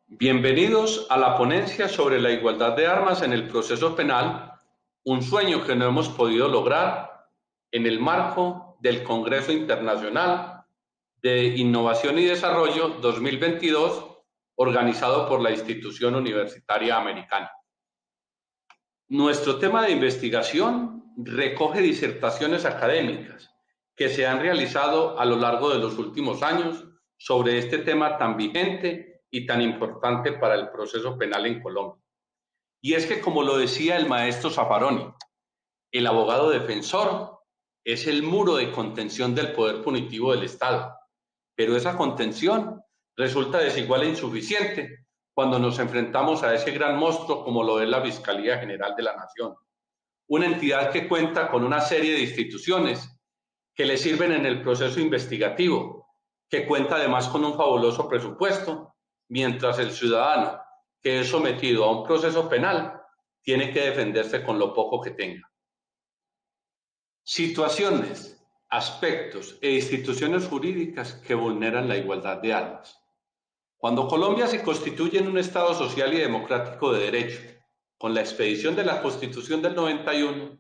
Bienvenidos a la ponencia sobre la igualdad de armas en el proceso penal, un sueño que no hemos podido lograr en el marco del Congreso Internacional de Innovación y Desarrollo 2022, organizado por la Institución Universitaria Americana. Nuestro tema de investigación recoge disertaciones académicas que se han realizado a lo largo de los últimos años sobre este tema tan vigente y tan importante para el proceso penal en Colombia. Y es que, como lo decía el maestro Zaffaroni, el abogado defensor es el muro de contención del poder punitivo del Estado, pero esa contención resulta desigual e insuficiente cuando nos enfrentamos a ese gran monstruo como lo es la Fiscalía General de la Nación, una entidad que cuenta con una serie de instituciones que le sirven en el proceso investigativo, que cuenta además con un fabuloso presupuesto, mientras el ciudadano que es sometido a un proceso penal tiene que defenderse con lo poco que tenga. Situaciones, aspectos e instituciones jurídicas que vulneran la igualdad de armas. Cuando Colombia se constituye en un Estado social y democrático de derecho, con la expedición de la Constitución del 91,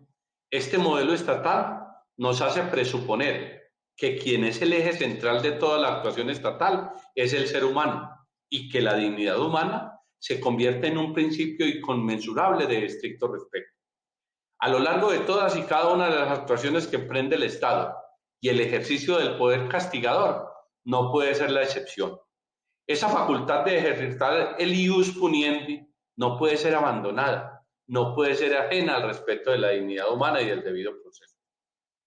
este modelo estatal nos hace presuponer que quien es el eje central de toda la actuación estatal es el ser humano y que la dignidad humana se convierte en un principio inconmensurable de estricto respeto. A lo largo de todas y cada una de las actuaciones que emprende el Estado y el ejercicio del poder castigador no puede ser la excepción. Esa facultad de ejercitar el ius puniendi no puede ser abandonada, no puede ser ajena al respeto de la dignidad humana y del debido proceso.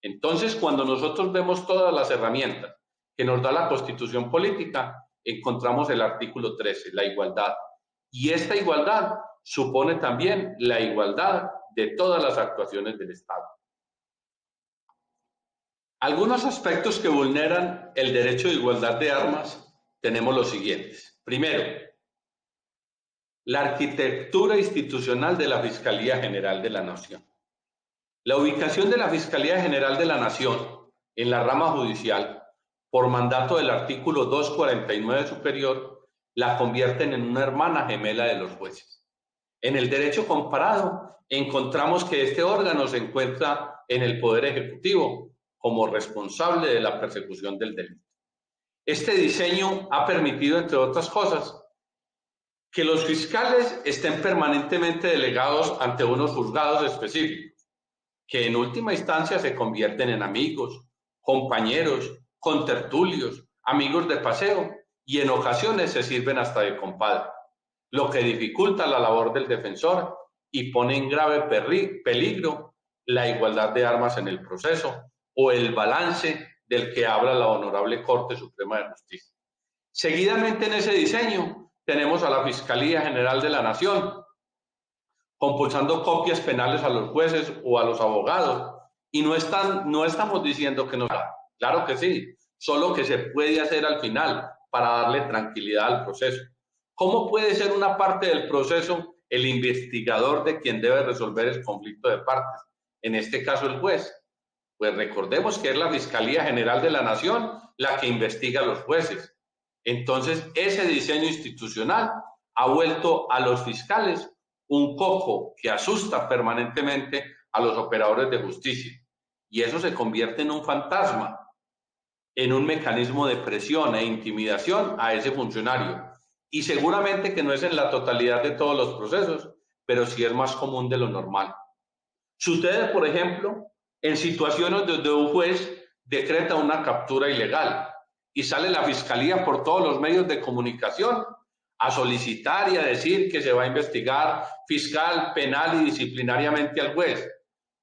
Entonces, cuando nosotros vemos todas las herramientas que nos da la Constitución política, encontramos el artículo 13, la igualdad. Y esta igualdad supone también la igualdad de todas las actuaciones del Estado. Algunos aspectos que vulneran el derecho de igualdad de armas tenemos los siguientes. Primero, la arquitectura institucional de la Fiscalía General de la Nación. La ubicación de la Fiscalía General de la Nación en la rama judicial, por mandato del artículo 249 superior, la convierten en una hermana gemela de los jueces. En el derecho comparado, encontramos que este órgano se encuentra en el Poder Ejecutivo como responsable de la persecución del delito. Este diseño ha permitido, entre otras cosas, que los fiscales estén permanentemente delegados ante unos juzgados específicos, que en última instancia se convierten en amigos, compañeros, contertulios, amigos de paseo y en ocasiones se sirven hasta de compadre, lo que dificulta la labor del defensor y pone en grave peligro la igualdad de armas en el proceso o el balance del que habla la Honorable Corte Suprema de Justicia. Seguidamente en ese diseño tenemos a la Fiscalía General de la Nación, compulsando copias penales a los jueces o a los abogados. Y no estamos diciendo que no. Claro que sí, solo que se puede hacer al final para darle tranquilidad al proceso. ¿Cómo puede ser una parte del proceso el investigador de quien debe resolver el conflicto de partes? En este caso, el juez. Pues recordemos que es la Fiscalía General de la Nación la que investiga a los jueces. Entonces, ese diseño institucional ha vuelto a los fiscales un coco que asusta permanentemente a los operadores de justicia. Y eso se convierte en un fantasma, en un mecanismo de presión e intimidación a ese funcionario. Y seguramente que no es en la totalidad de todos los procesos, pero sí es más común de lo normal. Sucede, por ejemplo, en situaciones donde un juez decreta una captura ilegal y sale la fiscalía por todos los medios de comunicación a solicitar y a decir que se va a investigar fiscal, penal y disciplinariamente al juez.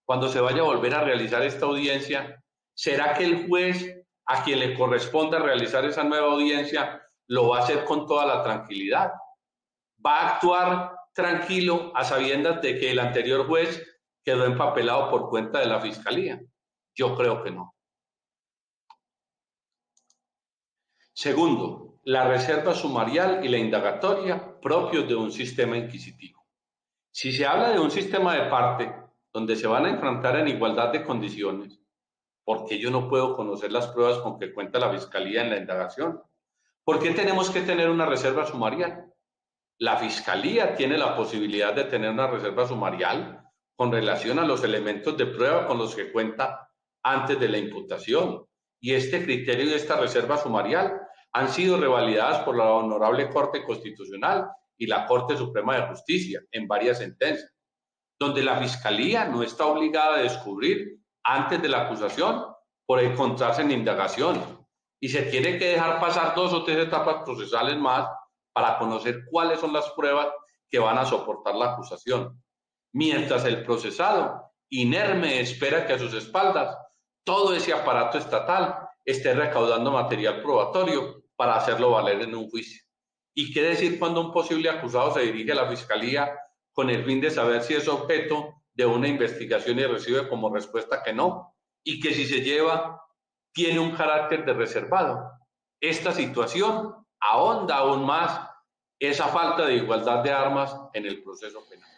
Cuando se vaya a volver a realizar esta audiencia, ¿será que el juez a quien le corresponda realizar esa nueva audiencia lo va a hacer con toda la tranquilidad? ¿Va a actuar tranquilo a sabiendas de que el anterior juez quedó empapelado por cuenta de la fiscalía? Yo creo que no. Segundo, la reserva sumarial y la indagatoria propios de un sistema inquisitivo. Si se habla de un sistema de parte donde se van a enfrentar en igualdad de condiciones, ¿por qué yo no puedo conocer las pruebas con que cuenta la fiscalía en la indagación? ¿Por qué tenemos que tener una reserva sumarial? La Fiscalía tiene la posibilidad de tener una reserva sumarial con relación a los elementos de prueba con los que cuenta antes de la imputación. Y este criterio y esta reserva sumarial han sido revalidadas por la Honorable Corte Constitucional y la Corte Suprema de Justicia en varias sentencias, donde la Fiscalía no está obligada a descubrir antes de la acusación por encontrarse en indagación y se tiene que dejar pasar 2 o 3 etapas procesales más para conocer cuáles son las pruebas que van a soportar la acusación, mientras el procesado inerme espera que a sus espaldas todo ese aparato estatal esté recaudando material probatorio para hacerlo valer en un juicio. ¿Y qué decir cuando un posible acusado se dirige a la Fiscalía con el fin de saber si es objeto de una investigación y recibe como respuesta que no? Y que si se lleva, tiene un carácter de reservado. Esta situación ahonda aún más esa falta de igualdad de armas en el proceso penal.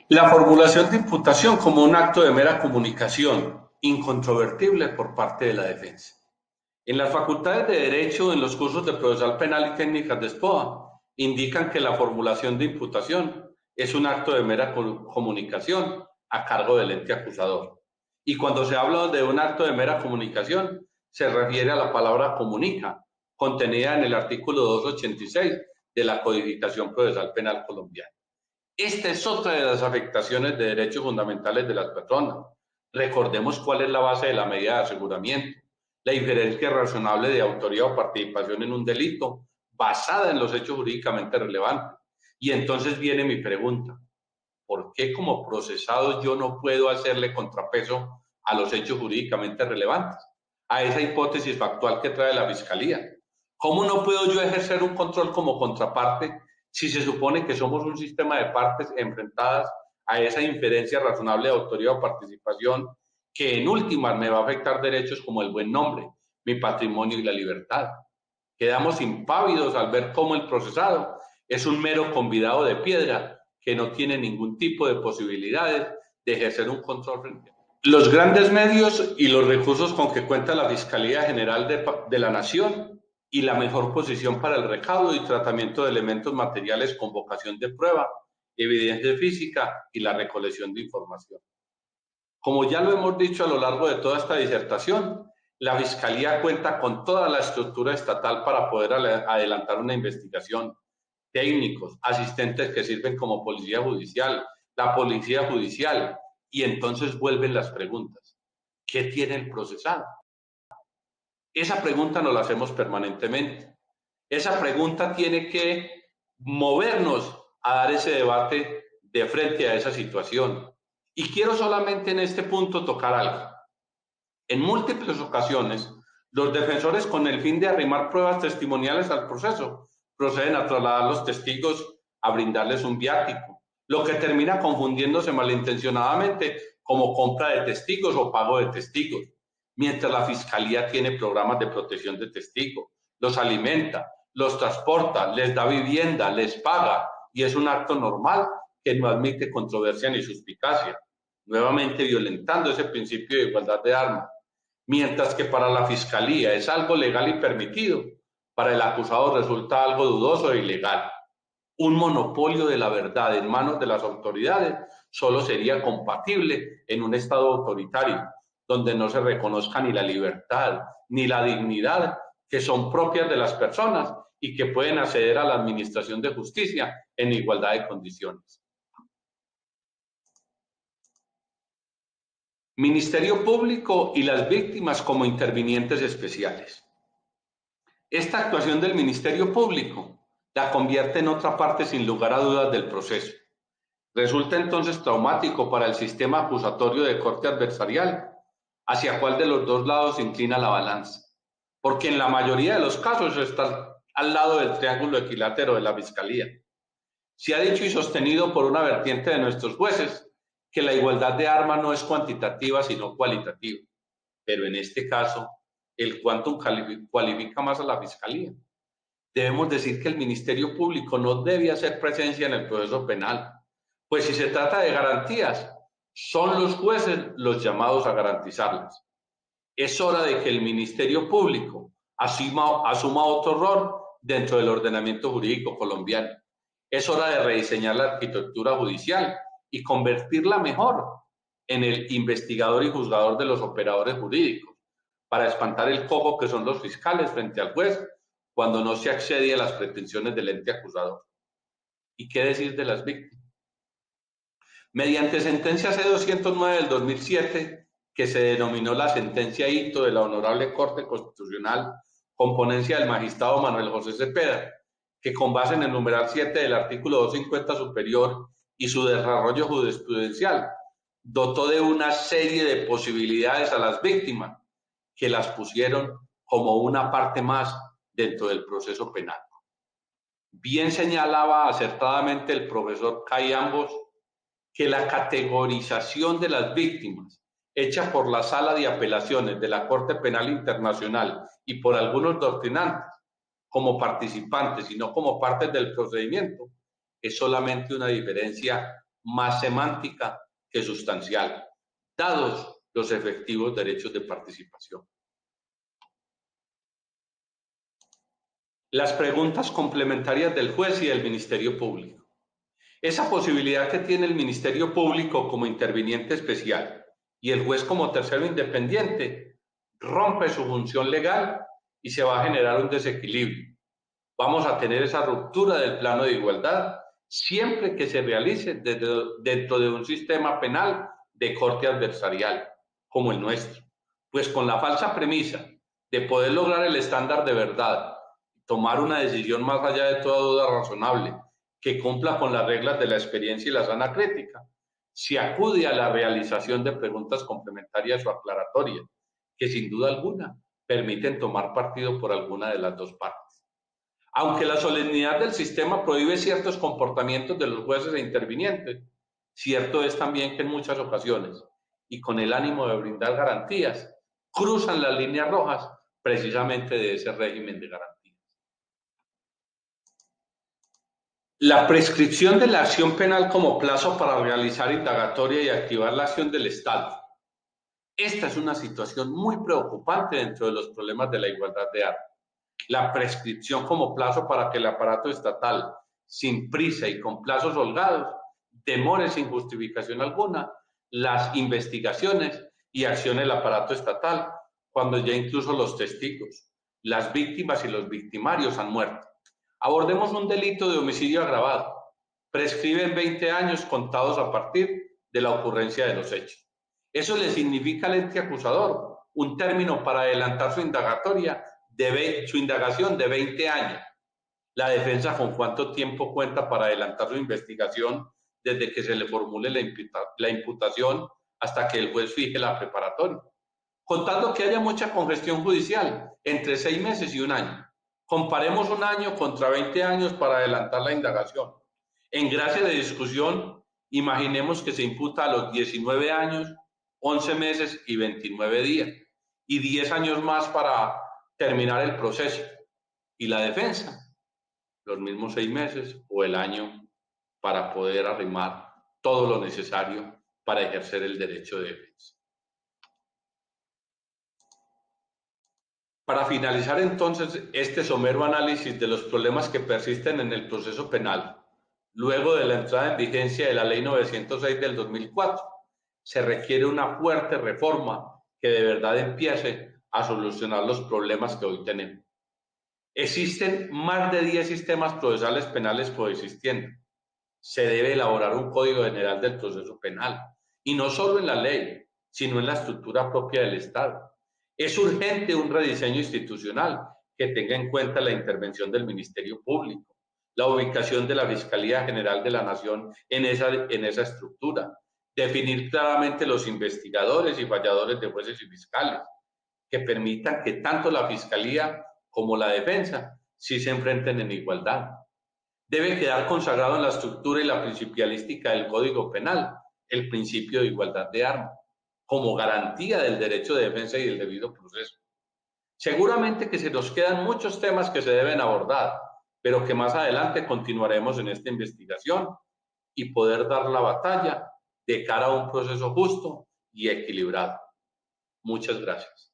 La formulación de imputación como un acto de mera comunicación, incontrovertible por parte de la defensa. En las facultades de Derecho, en los cursos de Procesal Penal y Técnicas de SPOA, indican que la formulación de imputación es un acto de mera comunicación a cargo del ente acusador. Y cuando se habla de un acto de mera comunicación, se refiere a la palabra comunica, contenida en el artículo 286 de la Codificación Procesal Penal colombiana. Esta es otra de las afectaciones de derechos fundamentales de las personas. Recordemos cuál es la base de la medida de aseguramiento: la inferencia razonable de autoría o participación en un delito basada en los hechos jurídicamente relevantes. Y entonces viene mi pregunta: ¿por qué como procesado yo no puedo hacerle contrapeso a los hechos jurídicamente relevantes, a esa hipótesis factual que trae la Fiscalía? ¿Cómo no puedo yo ejercer un control como contraparte si se supone que somos un sistema de partes enfrentadas a esa inferencia razonable de autoría o participación que en últimas me va a afectar derechos como el buen nombre, mi patrimonio y la libertad? Quedamos impávidos al ver cómo el procesado es un mero convidado de piedra que no tiene ningún tipo de posibilidades de ejercer un control frente a los grandes medios y los recursos con que cuenta la Fiscalía General de la Nación y la mejor posición para el recaudo y tratamiento de elementos materiales con vocación de prueba, evidencia física y la recolección de información. Como ya lo hemos dicho a lo largo de toda esta disertación, la Fiscalía cuenta con toda la estructura estatal para poder adelantar una investigación: técnicos, asistentes que sirven como policía judicial, la policía judicial. Y entonces vuelven las preguntas: ¿qué tiene el procesado? Esa pregunta nos la hacemos permanentemente. Esa pregunta tiene que movernos a dar ese debate de frente a esa situación. Y quiero solamente en este punto tocar algo. En múltiples ocasiones, los defensores, con el fin de arrimar pruebas testimoniales al proceso, proceden a trasladar a los testigos a brindarles un viático, lo que termina confundiéndose malintencionadamente como compra de testigos o pago de testigos, mientras la Fiscalía tiene programas de protección de testigos, los alimenta, los transporta, les da vivienda, les paga, y es un acto normal que no admite controversia ni suspicacia, nuevamente violentando ese principio de igualdad de armas. Mientras que para la Fiscalía es algo legal y permitido, para el acusado resulta algo dudoso e ilegal. Un monopolio de la verdad en manos de las autoridades solo sería compatible en un Estado autoritario, donde no se reconozca ni la libertad ni la dignidad que son propias de las personas y que pueden acceder a la administración de justicia en igualdad de condiciones. Ministerio Público y las víctimas como intervinientes especiales. Esta actuación del Ministerio Público la convierte en otra parte sin lugar a dudas del proceso. Resulta entonces traumático para el sistema acusatorio de corte adversarial, hacia cuál de los dos lados se inclina la balanza, porque en la mayoría de los casos está al lado del triángulo equilátero de la Fiscalía. Se ha dicho y sostenido por una vertiente de nuestros jueces que la igualdad de armas no es cuantitativa sino cualitativa, pero en este caso el quantum cualifica más a la Fiscalía. Debemos decir que el Ministerio Público no debe hacer presencia en el proceso penal, pues si se trata de garantías, son los jueces los llamados a garantizarlas. Es hora de que el Ministerio Público asuma otro rol dentro del ordenamiento jurídico colombiano, Es hora de rediseñar la arquitectura judicial y convertirla mejor en el investigador y juzgador de los operadores jurídicos, para espantar el cojo que son los fiscales frente al juez cuando no se accede a las pretensiones del ente acusador. ¿Y qué decir de las víctimas? Mediante sentencia C-209 del 2007, que se denominó la sentencia hito de la Honorable Corte Constitucional, con ponencia del magistrado Manuel José Cepeda, que con base en el numeral 7 del artículo 250 superior y su desarrollo jurisprudencial, dotó de una serie de posibilidades a las víctimas que las pusieron como una parte más dentro del proceso penal. Bien señalaba acertadamente el profesor Cayambos que la categorización de las víctimas hecha por la Sala de Apelaciones de la Corte Penal Internacional y por algunos doctrinantes como participantes y no como partes del procedimiento es solamente una diferencia más semántica que sustancial, dados los efectivos derechos de participación. Las preguntas complementarias del juez y del Ministerio Público. Esa posibilidad que tiene el Ministerio Público como interviniente especial y el juez como tercero independiente rompe su función legal y se va a generar un desequilibrio. Vamos a tener esa ruptura del plano de igualdad siempre que se realice dentro de un sistema penal de corte adversarial como el nuestro. Pues con la falsa premisa de poder lograr el estándar de verdad, tomar una decisión más allá de toda duda razonable, que cumpla con las reglas de la experiencia y la sana crítica, se acude a la realización de preguntas complementarias o aclaratorias, que sin duda alguna permiten tomar partido por alguna de las dos partes. Aunque la solemnidad del sistema prohíbe ciertos comportamientos de los jueces e intervinientes, cierto es también que en muchas ocasiones, y con el ánimo de brindar garantías, cruzan las líneas rojas precisamente de ese régimen de garantías. La prescripción de la acción penal como plazo para realizar indagatoria y activar la acción del Estado. Esta es una situación muy preocupante dentro de los problemas de la igualdad de armas. La prescripción como plazo para que el aparato estatal, sin prisa y con plazos holgados, demore sin justificación alguna las investigaciones y acciones del aparato estatal, cuando ya incluso los testigos, las víctimas y los victimarios han muerto. Abordemos un delito de homicidio agravado. Prescriben 20 años contados a partir de la ocurrencia de los hechos. Eso le significa al ente acusador un término para adelantar su indagatoria, su indagación de 20 años. La defensa, ¿con cuánto tiempo cuenta para adelantar su investigación desde que se le formule la imputación hasta que el juez fije la preparatoria? Contando que haya mucha congestión judicial, entre 6 meses y un año. Comparemos un año contra 20 años para adelantar la indagación. En gracia de discusión, imaginemos que se imputa a los 19 años, 11 meses y 29 días, y 10 años más para terminar el proceso. Y la defensa, los mismos 6 meses o el año para poder arrimar todo lo necesario para ejercer el derecho de defensa. Para finalizar entonces este somero análisis de los problemas que persisten en el proceso penal, luego de la entrada en vigencia de la Ley 906 del 2004, se requiere una fuerte reforma que de verdad empiece a solucionar los problemas que hoy tenemos. Existen más de 10 sistemas procesales penales coexistiendo. Se debe elaborar un Código General del Proceso Penal, y no solo en la ley, sino en la estructura propia del Estado. Es urgente un rediseño institucional que tenga en cuenta la intervención del Ministerio Público, la ubicación de la Fiscalía General de la Nación en esa estructura, definir claramente los investigadores y falladores de jueces y fiscales, que permitan que tanto la Fiscalía como la defensa sí se enfrenten en igualdad. Debe quedar consagrado en la estructura y la principialística del Código Penal el principio de igualdad de armas, como garantía del derecho de defensa y del debido proceso. Seguramente que se nos quedan muchos temas que se deben abordar, pero que más adelante continuaremos en esta investigación y poder dar la batalla de cara a un proceso justo y equilibrado. Muchas gracias.